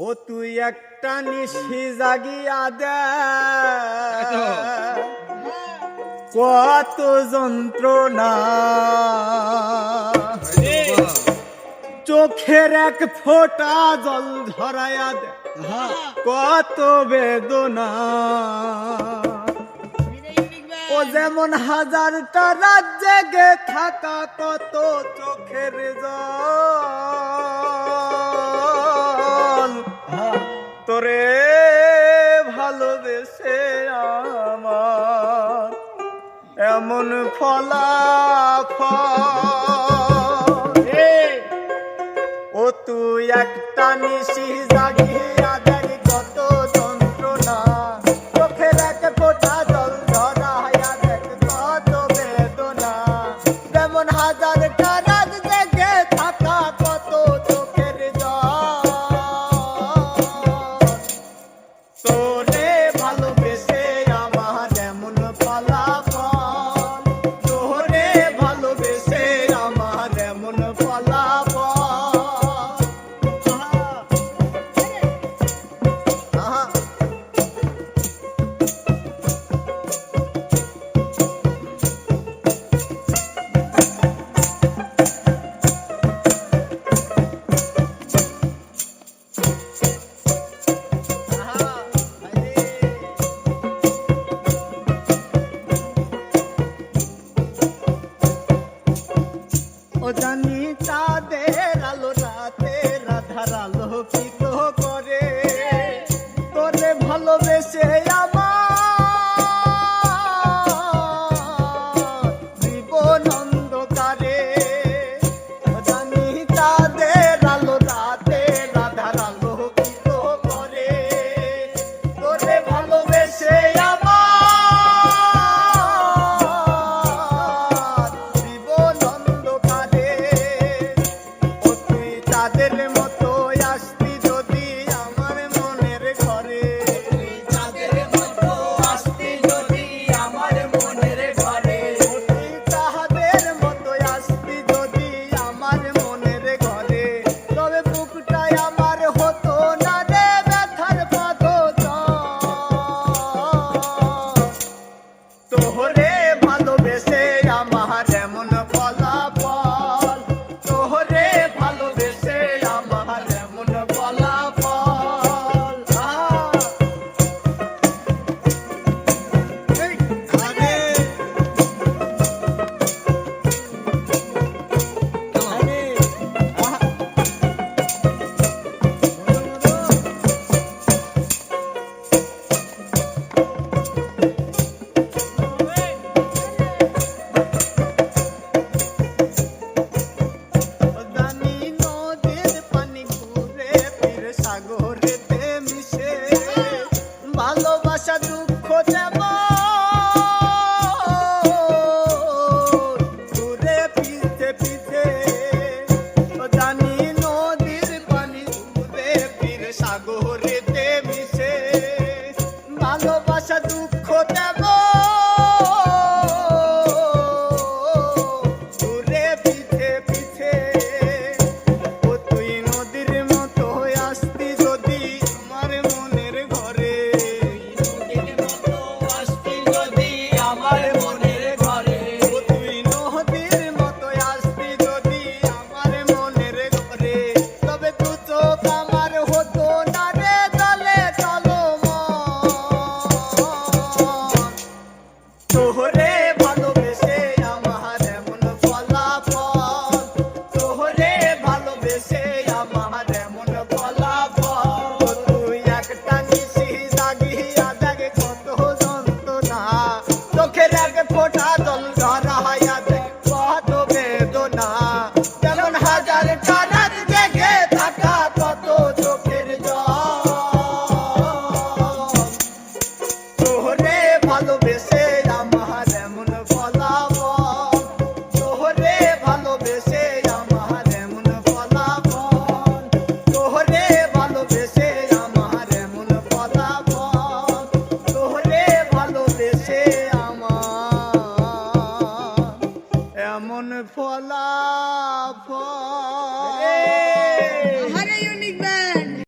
ও তুই একটা নিশি জাগিয়া দে, কত যন্ত্রণা চোখের এক ফোঁটা জল ঝরাইয়া দে, কত বেদনা। ও যেমন হাজারটা রাত জেগে থাকা, কত চোখের জল তোরে ভালোবেসে আমার এমন ফলাফল। ও তুই একটা নিশি জাগিয়া দেখ, কত যন্ত্রণা চোখের এক ফোঁটা জল ঝরাইয়া দেখ, কত বেদনা। যেমন হাজারটা রাত জেগে থাকা, কত চোখের জল তোরে ভালোবেসে আমার এমন ফলাফল, তোরে ভালোবেসে আমার এমন ফলাফল। ও জানি চাঁদের আলো রাতে রাধার আলোকিত করে, তোরে ভালোবেসে আমার জীবন অন্ধকারে। ও জানি চাঁদের আলো রাতে রাধার আলোকিত করে, তোরে ভালোবেসে তাদের মতো আসতি যদি আমার মনের ঘরে, তাদের মতো আসতি যদি আমার মনের ঘরে, তাহাদের মতো আসতি যদি আমার মনের ঘরে, তবে বুকটাই আমার হতো না রে ব্যথার পদতল। তোহরে ভালোবেসে আমার এমন ফলাফল, তোহরে ভালোবেসে আমার এমন ফলাফল। জানি নদীর পানি ঘুরে ফিরে সাগরেতে মিশে, ভালোবাসা দুঃখ যেমন ঘুরে পিছে পিছে। জানি নদীর পানি ঘুরে ফিরে সাগরে